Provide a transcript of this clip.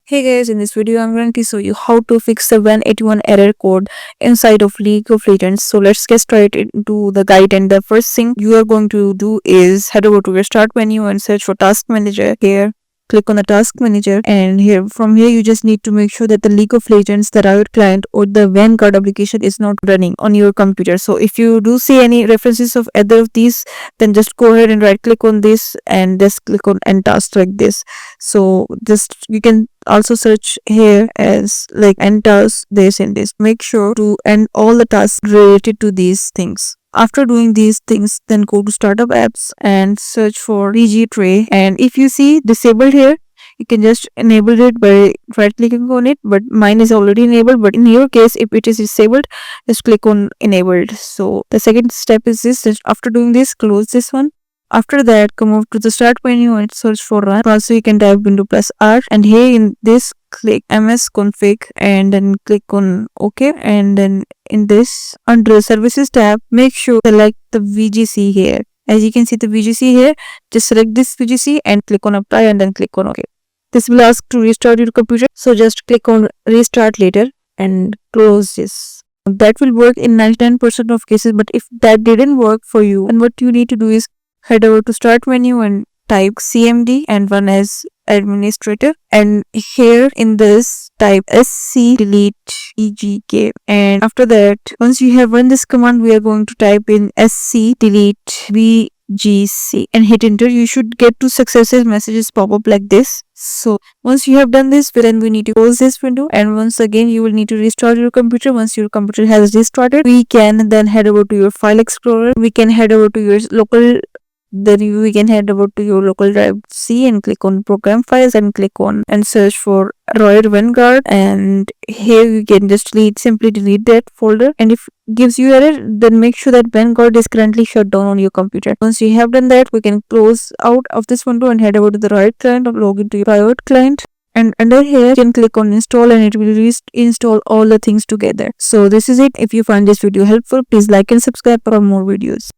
Hey guys, in this video I'm going to show you how to fix the 181 error code inside of League of Legends. So let's get straight into the guide, and the first thing you are going to do is head over to your start menu and search for task manager. Here click on the task manager, and from here you just need to make sure that the League of Legends, the Riot Client or the Vanguard application is not running on your computer. So if you do see any references of either of these, then just go ahead and right click on this and just click on end task like this. So just you can also search here as like end task this and this. Make sure to end all the tasks related to these things. After doing these things, then go to startup apps and search for PG tray, and if you see disabled here, you can just enable it by right clicking on it, but mine is already enabled. But in your case, if it is disabled, just click on enabled. So the second step is this. Just after doing this, close this one. After that, come over to the start menu and search for run. Also you can type window plus R, and here in this click ms config and then click on OK, and then in this under the services tab, make sure to select the VGC here. As you can see the VGC here, just select this VGC and click on apply and then click on OK. This will ask to restart your computer, so just click on restart later and close this. That will work in 99% of cases, but if that didn't work for you, then what you need to do is head over to start menu and type CMD and run as administrator, and here in this type sc delete egk, and after that, once you have run this command, we are going to type in sc delete VGC and hit enter. You should get two successive messages pop up like this. So once you have done this, then we need to close this window, and once again you will need to restart your computer. Once your computer has restarted, we can then head over to your file explorer. We can head over to your local we can head over to your local drive C and click on program files and click on and search for Riot Vanguard, and here you can just simply delete that folder, and if it gives you error, then make sure that Vanguard is currently shut down on your computer. Once you have done that, we can close out of this window and head over to the Riot Client or log into your Riot Client, and under here you can click on install and it will install all the things together. So this is it. If you find this video helpful, please like and subscribe for more videos.